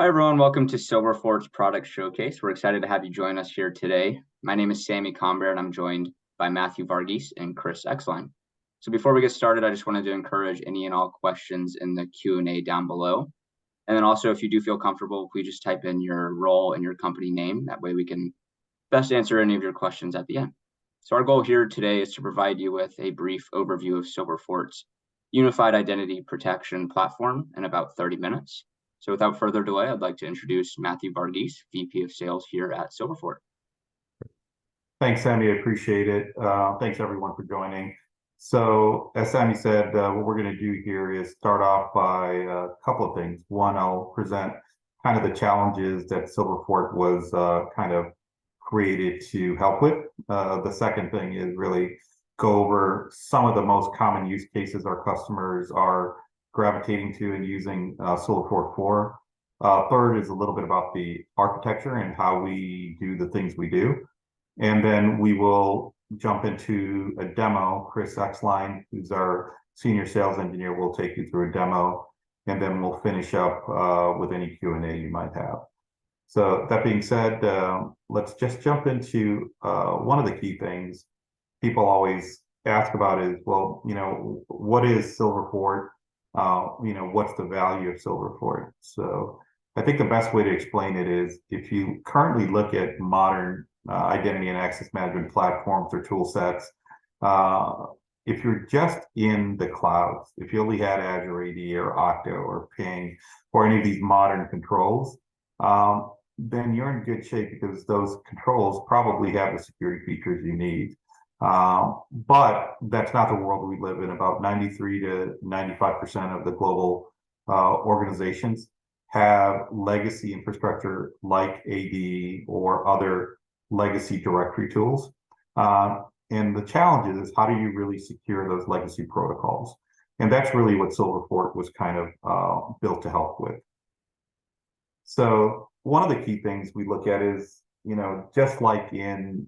Hi, everyone. Welcome to Silverfort's Product Showcase. We're excited to have you join us here today. My name is Sammy Comber, and I'm joined by Matthew Varghese and Chris Exline. So before we get started, I just wanted to encourage any and all questions in the Q&A down below. And then also, if you do feel comfortable, please just type in your role and your company name. That way we can best answer any of your questions at the end. So our goal here today is to provide you with a brief overview of Silverfort's Unified Identity Protection Platform in about 30 minutes. So without further delay, I'd like to introduce Matthew Varghese, VP of Sales here at Silverfort. Thanks, Sammy. I appreciate it. Thanks, everyone, for joining. So as Sammy said, what we're going to do here is start off by a couple of things. One, I'll present kind of the challenges that Silverfort was kind of created to help with. The second thing is really go over some of the most common use cases our customers are gravitating to and using Silverfort for. Third is a little bit about the architecture and how we do the things we do. And then we will jump into a demo. Chris Exline, who's our senior sales engineer, will take you through a demo, and then we'll finish up with any Q&A you might have. So that being said, let's just jump into one of the key things people always ask about is, well, what is Silverfort? What's the value of Silverfort? So I think the best way to explain it is if you currently look at modern identity and access management platforms or tool sets, if you're just in the clouds, if you only had Azure AD or Okta or Ping or any of these modern controls, then you're in good shape because those controls probably have the security features you need. But that's not the world we live in. About 93 to 95% of the global organizations have legacy infrastructure like AD or other legacy directory tools. And the challenge is how do you really secure those legacy protocols? And that's really what Silverfort was kind of built to help with. So one of the key things we look at is, just like in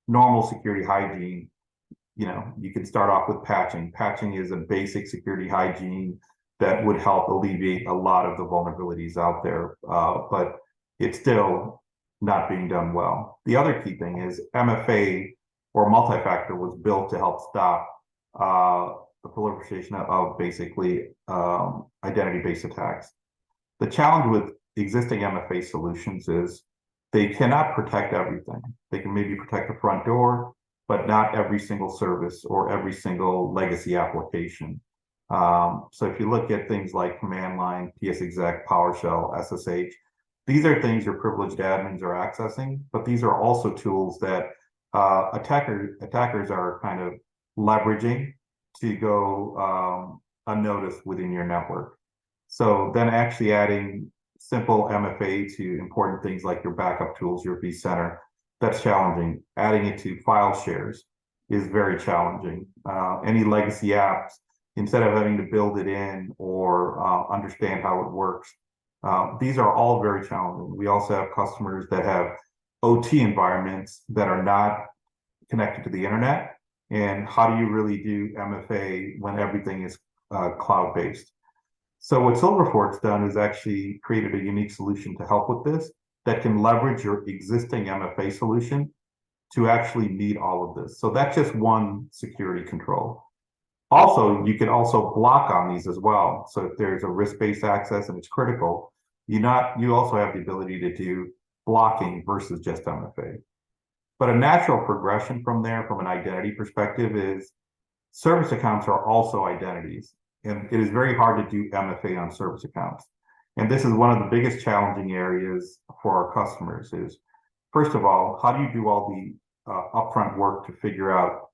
normal security hygiene, you can start off with patching. Patching is a basic security hygiene that would help alleviate a lot of the vulnerabilities out there, but it's still not being done well. The other key thing is MFA or multi-factor was built to help stop the proliferation of basically identity-based attacks. The challenge with existing MFA solutions is they cannot protect everything. They can maybe protect the front door, but not every single service or every single legacy application. So if you look at things like command line, PSExec, PowerShell, SSH, these are things your privileged admins are accessing, but these are also tools that attackers are kind of leveraging to go unnoticed within your network. So then actually adding simple MFA to important things like your backup tools, your vCenter, that's challenging. Adding it to file shares is very challenging. Any legacy apps, instead of having to build it in or understand how it works, these are all very challenging. We also have customers that have OT environments that are not connected to the internet. And how do you really do MFA when everything is cloud-based? So what Silverfort's done is actually created a unique solution to help with this that can leverage your existing MFA solution to actually meet all of this. So that's just one security control. Also, you can also block on these as well. So if there's a risk-based access and it's critical, you also have the ability to do blocking versus just MFA. But a natural progression from there, from an identity perspective, is service accounts are also identities. And it is very hard to do MFA on service accounts. And this is one of the biggest challenging areas for our customers is, first of all, how do you do all the upfront work to figure out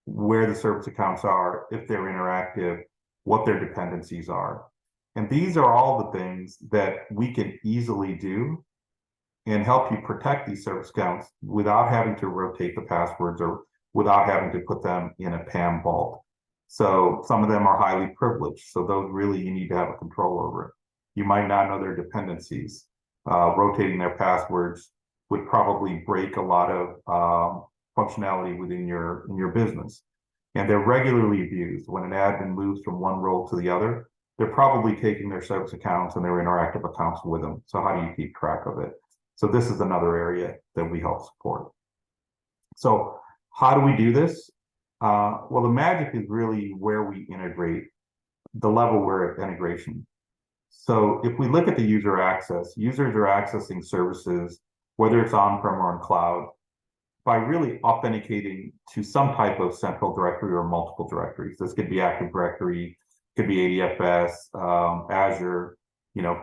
where the service accounts are, if they're interactive, what their dependencies are. And these are all the things that we can easily do and help you protect these service accounts without having to rotate the passwords or without having to put them in a PAM vault. So some of them are highly privileged. So those really you need to have a control over it. You might not know their dependencies. Rotating their passwords would probably break a lot of functionality within your business. And they're regularly abused. When an admin moves from one role to the other, they're probably taking their service accounts and their interactive accounts with them. So how do you keep track of it? So this is another area that we help support. So how do we do this? Well, the magic is really where we integrate, the level we're at integration. So if we look at the user access, users are accessing services, whether it's on-prem or in cloud, by really authenticating to some type of central directory or multiple directories. This could be Active Directory, could be ADFS, Azure,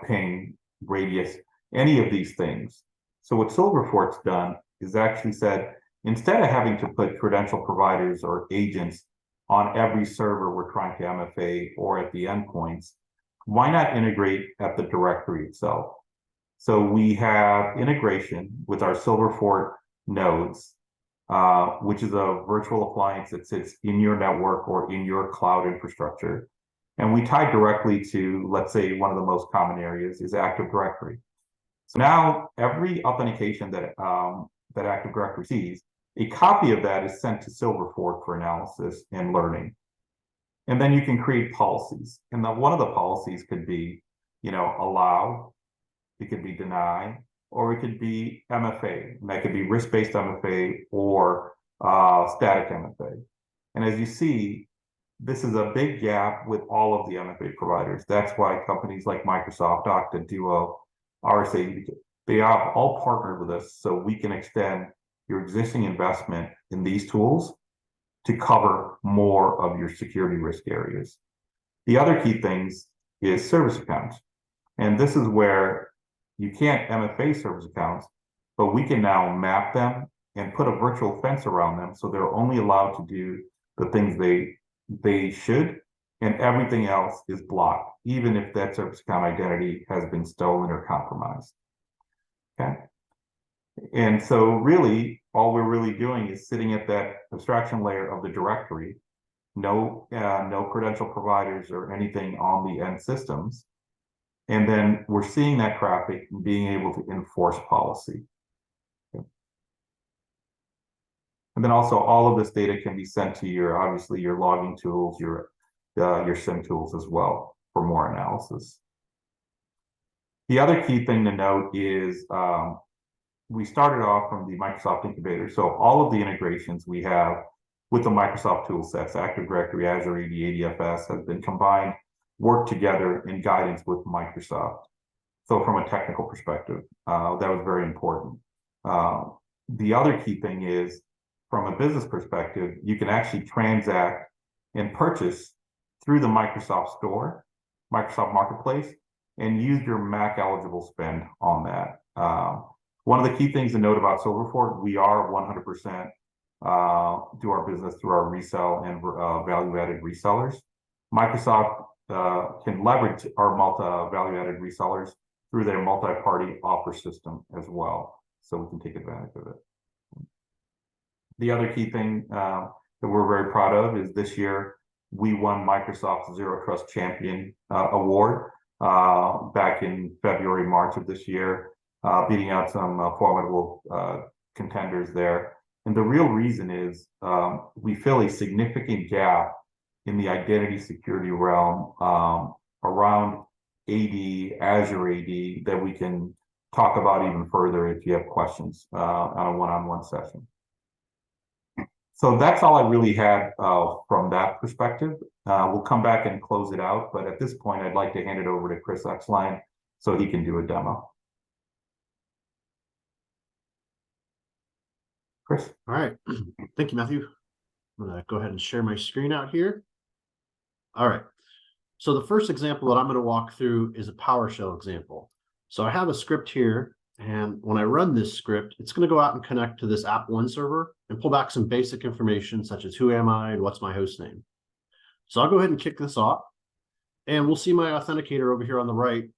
Ping, Radius, any of these things. So what Silverfort's done is actually said, instead of having to put credential providers or agents on every server we're trying to MFA or at the endpoints, why not integrate at the directory itself? So we have integration with our Silverfort nodes, which is a virtual appliance that sits in your network or in your cloud infrastructure. And we tie directly to, let's say, one of the most common areas is Active Directory. So now every authentication that Active Directory sees, a copy of that is sent to Silverfort for analysis and learning. And then you can create policies. And one of the policies could be, allow, it could be deny, or it could be MFA. And that could be risk-based MFA or static MFA. And as you see, this is a big gap with all of the MFA providers. That's why companies like Microsoft, Okta, Duo, RSA, they have all partnered with us so we can extend your existing investment in these tools to cover more of your security risk areas. The other key things is service accounts. And this is where you can't MFA service accounts, but we can now map them and put a virtual fence around them so they're only allowed to do the things they should, and everything else is blocked, even if that service account identity has been stolen or compromised. Okay. And so really, all we're really doing is sitting at that abstraction layer of the directory, no credential providers or anything on the end systems. And then we're seeing that traffic and being able to enforce policy. Okay. And then also all of this data can be sent to obviously your logging tools, your SIM tools as well for more analysis. The other key thing to note is we started off from the Microsoft incubator. So all of the integrations we have with the Microsoft tool sets, Active Directory, Azure AD, ADFS, has been combined, work together in guidance with Microsoft. So from a technical perspective, that was very important. The other key thing is, from a business perspective, you can actually transact and purchase through the Microsoft Store, Microsoft Marketplace, and use your Mac eligible spend on that. One of the key things to note about Silverfort, we are 100% do our business through our resell and value-added resellers. Microsoft can leverage our value-added resellers through their multi-party offer system as well, so we can take advantage of it. The other key thing that we're very proud of is this year we won Microsoft's Zero Trust Champion Award back in February, March of this year, beating out some formidable contenders there. And the real reason is we fill a significant gap in the identity security realm around AD, Azure AD, that we can talk about even further if you have questions on a one-on-one session. So that's all I really had from that perspective. We'll come back and close it out, but at this point, I'd like to hand it over to Chris Exline so he can do a demo. Chris? All right. Thank you, Matthew. I'm going to go ahead and share my screen out here. All right. So the first example that I'm going to walk through is a PowerShell example. So I have a script here, and when I run this script, it's going to go out and connect to this app1 server and pull back some basic information such as who am I and what's my host name. So I'll go ahead and kick this off, and we'll see my authenticator over here on the right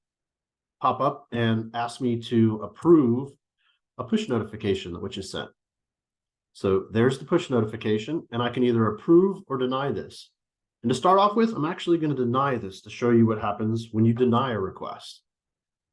pop up and ask me to approve a push notification which is sent. So there's the push notification, and I can either approve or deny this. And to start off with, I'm actually going to deny this to show you what happens when you deny a request.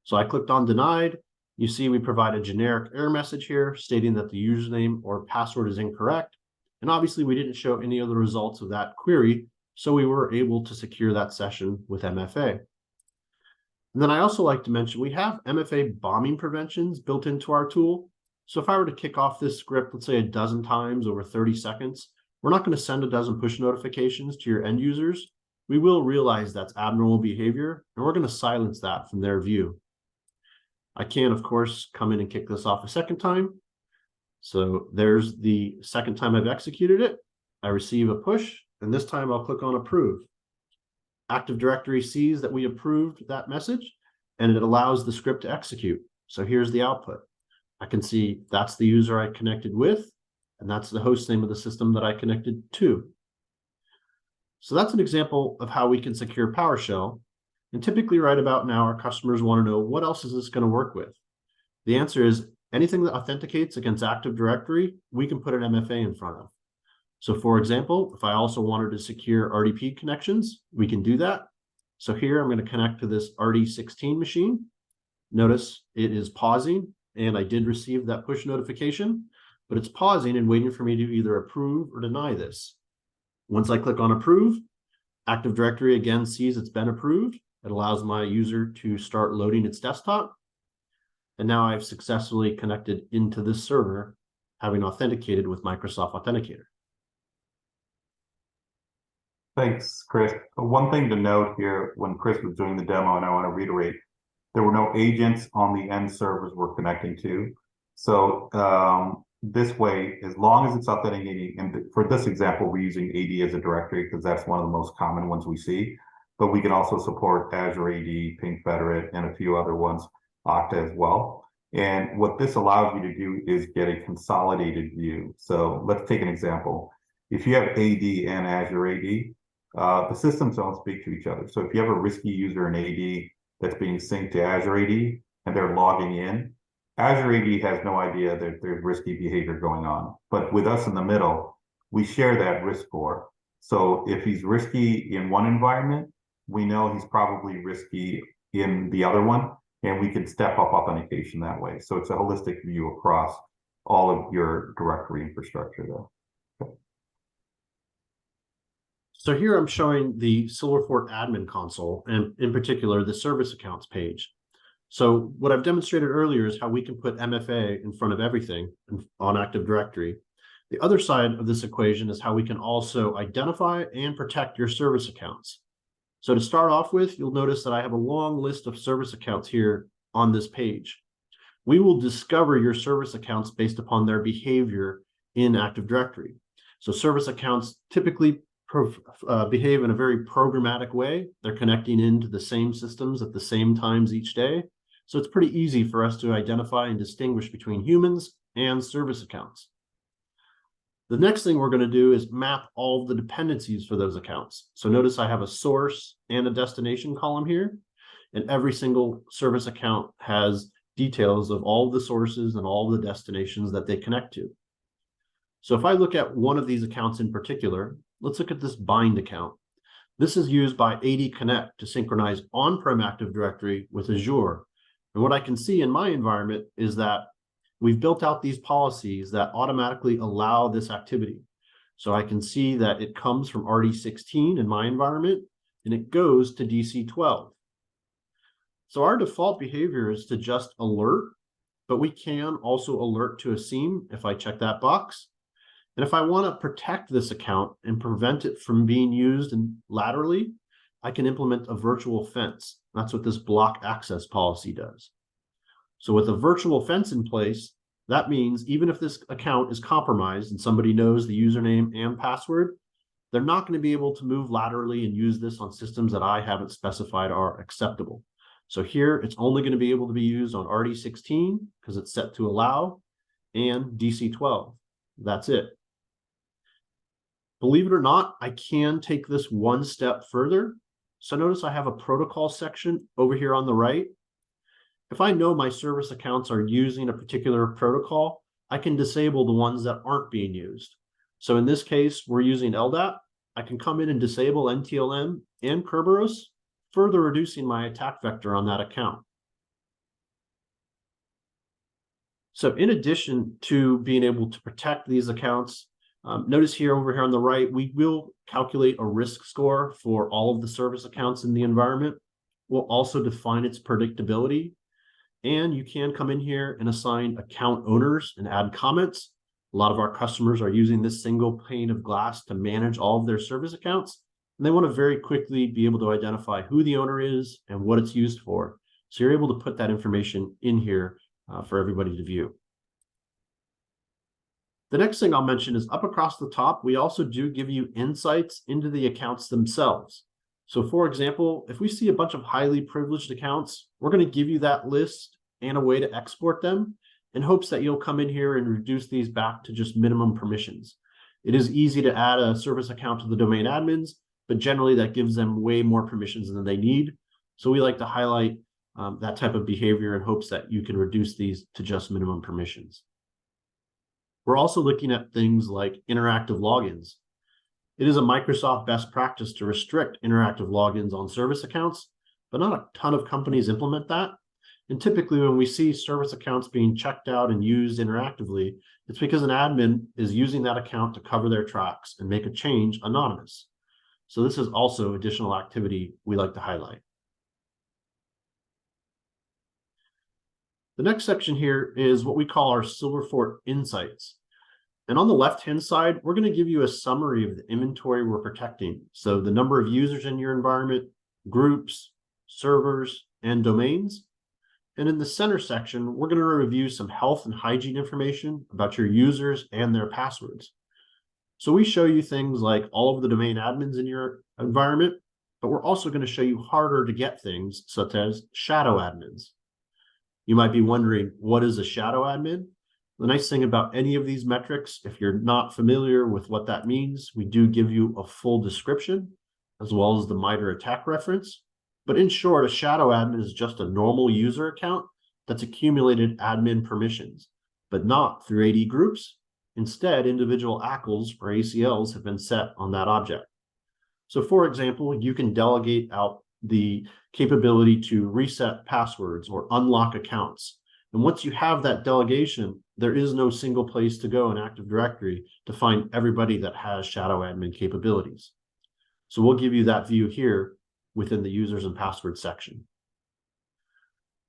So I clicked on denied. You see we provide a generic error message here stating that the username or password is incorrect. And obviously we didn't show any of the results of that query, So we were able to secure that session with MFA. And then I also like to mention we have MFA bombing preventions built into our tool. So if I were to kick off this script, let's say a dozen times over 30 seconds, we're not going to send a dozen push notifications to your end users. We will realize that's abnormal behavior, and we're going to silence that from their view. I can, of course, come in and kick this off a second time. So there's the second time I've executed it. I receive a push, and this time I'll click on approve. Active Directory sees that we approved that message, and it allows the script to execute. So here's the output. I can see that's the user I connected with, and that's the host name of the system that I connected to. So that's an example of how we can secure PowerShell. And typically right about now, our customers want to know, what else is this going to work with? The answer is anything that authenticates against Active Directory, we can put an MFA in front of. So for example, if I also wanted to secure RDP connections, we can do that. So here I'm going to connect to this RD16 machine. Notice it is pausing, and I did receive that push notification, but it's pausing and waiting for me to either approve or deny this. Once I click on approve, Active Directory again sees it's been approved. It allows my user to start loading its desktop. And now I've successfully connected into this server, having authenticated with Microsoft Authenticator. Thanks, Chris. One thing to note here, when Chris was doing the demo, and I want to reiterate, there were no agents on the end servers we're connecting to. So this way, as long as it's authenticating, and for this example, we're using AD as a directory because that's one of the most common ones we see. But we can also support Azure AD, Ping Federate, and a few other ones, Okta as well. And what this allows you to do is get a consolidated view. So let's take an example. If you have AD and Azure AD, the systems don't speak to each other. So if you have a risky user in AD that's being synced to Azure AD and they're logging in, Azure AD has no idea that there's risky behavior going on. But with us in the middle, we share that risk score. So if he's risky in one environment, we know he's probably risky in the other one, and we can step up authentication that way. So it's a holistic view across all of your directory infrastructure there. So here I'm showing the Silverfort admin console, and in particular, the service accounts page. So what I've demonstrated earlier is how we can put MFA in front of everything on Active Directory. The other side of this equation is how we can also identify and protect your service accounts. So to start off with, you'll notice that I have a long list of service accounts here on this page. We will discover your service accounts based upon their behavior in Active Directory. So service accounts typically behave in a very programmatic way. They're connecting into the same systems at the same times each day. So it's pretty easy for us to identify and distinguish between humans and service accounts. The next thing we're going to do is map all of the dependencies for those accounts. So notice I have a source and a destination column here, and every single service account has details of all of the sources and all of the destinations that they connect to. So if I look at one of these accounts in particular, let's look at this bind account. This is used by AD Connect to synchronize on-prem Active Directory with Azure. And what I can see in my environment is that we've built out these policies that automatically allow this activity. So I can see that it comes from RD16 in my environment, and it goes to DC12. So our default behavior is to just alert, but we can also alert to a SIEM if I check that box. And if I want to protect this account and prevent it from being used laterally, I can implement a virtual fence. That's what this block access policy does. So with a virtual fence in place, that means even if this account is compromised and somebody knows the username and password, they're not going to be able to move laterally and use this on systems that I haven't specified are acceptable. So here, it's only going to be able to be used on RD16 because it's set to allow, and DC12. That's it. Believe it or not, I can take this one step further. So notice I have a protocol section over here on the right. If I know my service accounts are using a particular protocol, I can disable the ones that aren't being used. So in this case, we're using LDAP. I can come in and disable NTLM and Kerberos, further reducing my attack vector on that account. So in addition to being able to protect these accounts, Notice here over here on the right, we will calculate a risk score for all of the service accounts in the environment. We'll also define its predictability. And you can come in here and assign account owners and add comments. A lot of our customers are using this single pane of glass to manage all of their service accounts. And they want to very quickly be able to identify who the owner is and what it's used for. So you're able to put that information in here for everybody to view. The next thing I'll mention is up across the top, we also do give you insights into the accounts themselves. So for example, if we see a bunch of highly privileged accounts, we're going to give you that list and a way to export them in hopes that you'll come in here and reduce these back to just minimum permissions. It is easy to add a service account to the domain admins, but generally that gives them way more permissions than they need. So we like to highlight that type of behavior in hopes that you can reduce these to just minimum permissions. We're also looking at things like interactive logins. It is a Microsoft best practice to restrict interactive logins on service accounts, but not a ton of companies implement that. And typically when we see service accounts being checked out and used interactively, it's because an admin is using that account to cover their tracks and make a change anonymous. So this is also additional activity we like to highlight. The next section here is what we call our Silverfort Insights. And on the left-hand side, we're going to give you a summary of the inventory we're protecting. So the number of users in your environment, groups, servers, and domains. And in the center section, we're going to review some health and hygiene information about your users and their passwords. So we show you things like all of the domain admins in your environment, but we're also going to show you harder to get things such as shadow admins. You might be wondering, what is a shadow admin? The nice thing about any of these metrics, if you're not familiar with what that means, we do give you a full description as well as the MITRE attack reference. But in short, a shadow admin is just a normal user account that's accumulated admin permissions, but not through AD groups. Instead, individual ACLs or ACLs have been set on that object. So for example, you can delegate out the capability to reset passwords or unlock accounts. And once you have that delegation, there is no single place to go in Active Directory to find everybody that has shadow admin capabilities. So we'll give you that view here within the users and passwords section.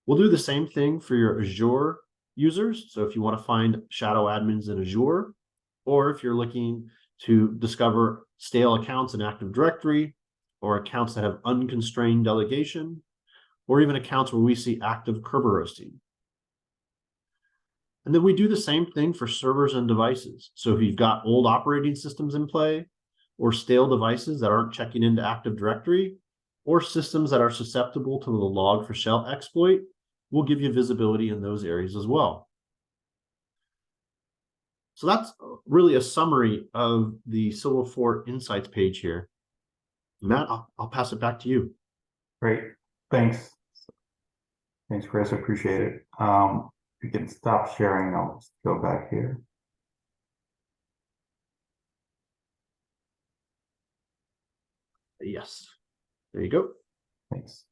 We'll do the same thing for your Azure users. So if you want to find shadow admins in Azure, or if you're looking to discover stale accounts in Active Directory, or accounts that have unconstrained delegation, or even accounts where we see active Kerberoasting. And then we do the same thing for servers and devices. So if you've got old operating systems in play, or stale devices that aren't checking into Active Directory, or systems that are susceptible to the log4shell exploit, we'll give you visibility in those areas as well. So that's really a summary of the Silverfort Insights page here. Matt, I'll pass it back to you. Great, thanks. Thanks, Chris, appreciate it. We can stop sharing, I'll just go back here. Yes, there you go. Thanks.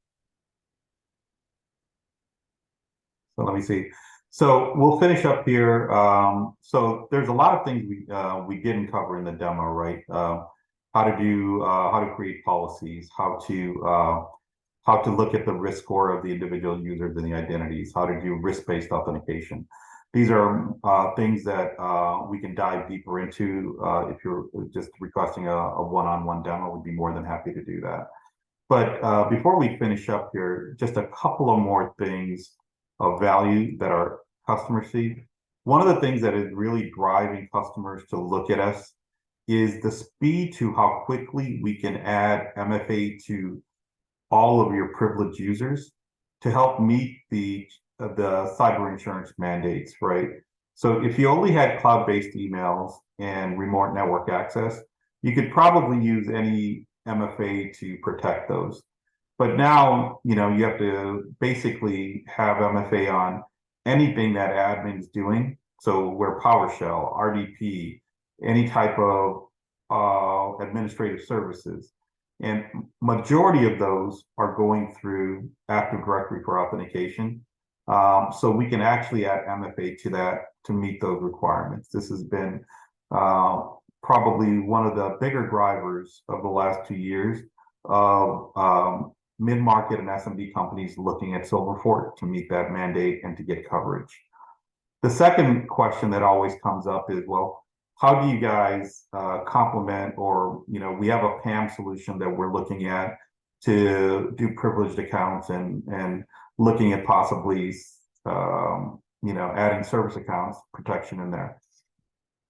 So let me see. So we'll finish up here. So there's a lot of things we didn't cover in the demo, right? How to create policies, how to look at the risk score of the individual users and the identities, how to do risk-based authentication. These are things that we can dive deeper into. If you're just requesting a one-on-one demo, we'd be more than happy to do that. But before we finish up here, just a couple of more things of value that our customers see. One of the things that is really driving customers to look at us is the speed to how quickly we can add MFA to all of your privileged users to help meet the cyber insurance mandates, right? So if you only had cloud-based emails and remote network access, you could probably use any MFA to protect those. But now, you have to basically have MFA on anything that admin's doing. So where PowerShell, RDP, any type of administrative services. And majority of those are going through Active Directory for authentication. So we can actually add MFA to that to meet those requirements. This has been probably one of the bigger drivers of the last 2 years of mid-market and SMB companies looking at Silverfort to meet that mandate and to get coverage. The second question that always comes up is, well, how do you guys complement, or, we have a PAM solution that we're looking at to do privileged accounts and looking at possibly, adding service accounts protection in there.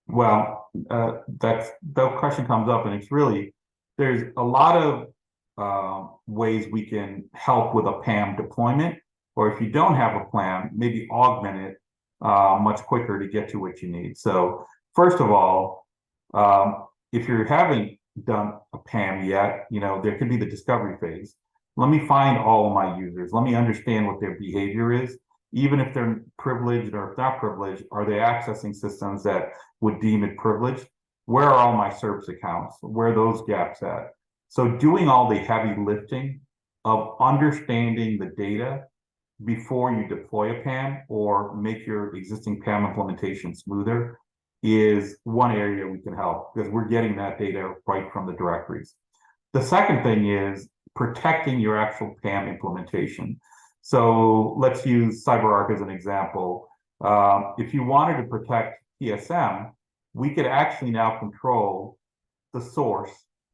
Well, that question comes up, and it's really, there's a lot of ways we can help with a PAM deployment, or if you don't have a plan, maybe augment it much quicker to get to what you need. So first of all, if you haven't done a PAM yet, there could be the discovery phase. Let me find all of my users. Let me understand what their behavior is. Even if they're privileged or if not privileged, are they accessing systems that would deem it privileged? Where are all my service accounts? Where are those gaps at? So doing all the heavy lifting of understanding the data before you deploy a PAM or make your existing PAM implementation smoother is one area we can help, because we're getting that data right from the directories. The second thing is protecting your actual PAM implementation. So let's use CyberArk as an example. If you wanted to protect PSM, we could actually now control the source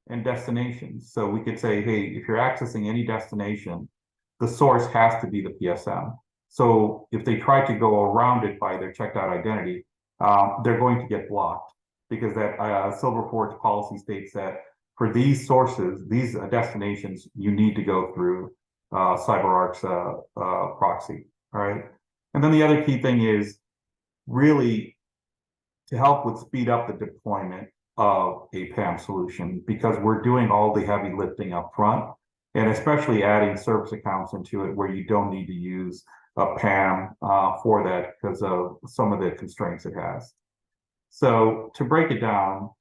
and destination. So we could say, hey, if you're accessing any destination, the source has to be the PSM. So if they try to go around it by their checked out identity, they're going to get blocked, because that Silverfort's policy states that for these sources, these destinations, you need to go through CyberArk's proxy. All right. And then the other key thing is really to help with speed up the deployment of a PAM solution, because we're doing all the heavy lifting up front, and especially adding service accounts into it where you don't need to use a PAM for that because of some of the constraints it has. So to break it down,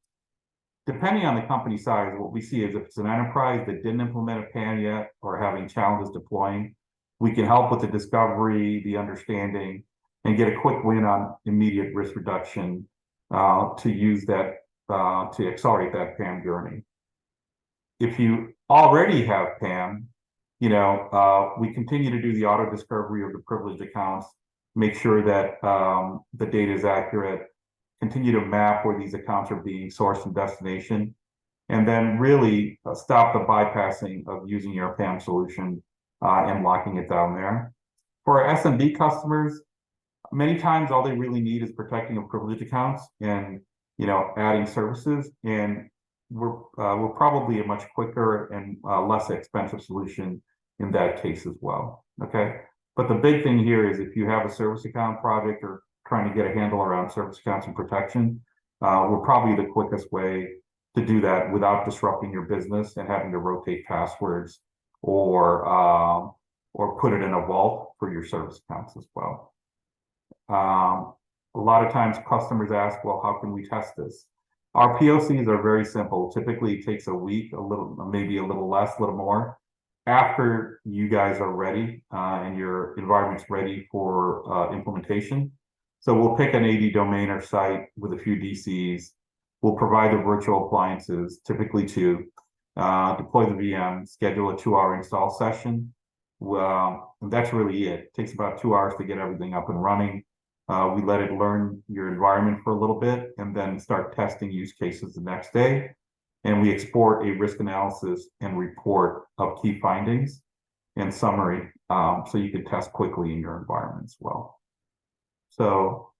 depending on the company size, what we see is if it's an enterprise that didn't implement a PAM yet or having challenges deploying, we can help with the discovery, the understanding, and get a quick win on immediate risk reduction to use that to accelerate that PAM journey. If you already have PAM, we continue to do the auto discovery of the privileged accounts, make sure that the data is accurate, continue to map where these accounts are being sourced and destination, and then really stop the bypassing of using your PAM solution and locking it down there. For our SMB customers, many times all they really need is protecting of privileged accounts and adding services, and we're probably a much quicker and less expensive solution in that case as well. Okay, but the big thing here is if you have a service account project or trying to get a handle around service accounts and protection, we're probably the quickest way to do that without disrupting your business and having to rotate passwords or put it in a vault for your service accounts as well. A lot of times customers ask, well, how can we test this? Our POCs are very simple. Typically it takes a week, maybe a little less, a little more, after you guys are ready and your environment's ready for implementation. So we'll pick an AD domain or site with a few DCs. We'll provide the virtual appliances, typically two, deploy the VM, schedule a 2-hour install session. Well, that's really it. It takes about 2 hours to get everything up and running. We let it learn your environment for a little bit and then start testing use cases the next day. And we export a risk analysis and report of key findings and summary so you can test quickly in your environment as well. So,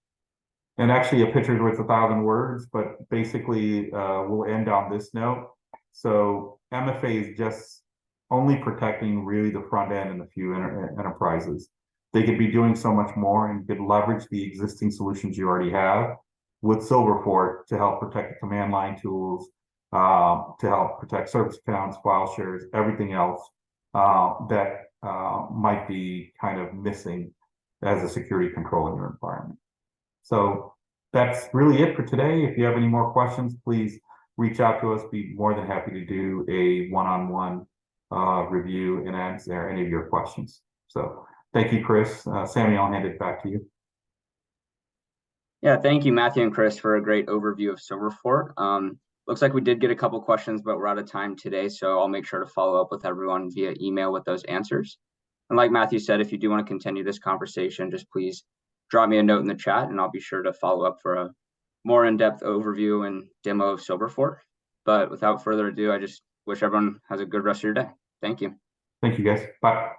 and actually a picture's worth 1,000 words, but basically we'll end on this note. So MFA is just only protecting really the front end and a few enterprises. They could be doing so much more and could leverage the existing solutions you already have with Silverfort to help protect the command line tools, to help protect service accounts, file shares, everything else that might be kind of missing as a security control in your environment. So that's really it for today. If you have any more questions, please reach out to us. Be more than happy to do a one-on-one review and answer any of your questions. So thank you, Chris. Sammy, I'll hand it back to you. Yeah, thank you, Matthew and Chris, for a great overview of Silverfort. Looks like we did get a couple questions, but we're out of time today, so I'll make sure to follow up with everyone via email with those answers. And like Matthew said, if you do want to continue this conversation, just please drop me a note in the chat, and I'll be sure to follow up for a more in-depth overview and demo of Silverfort. But without further ado, I just wish everyone has a good rest of your day. Thank you. Thank you, guys. Bye.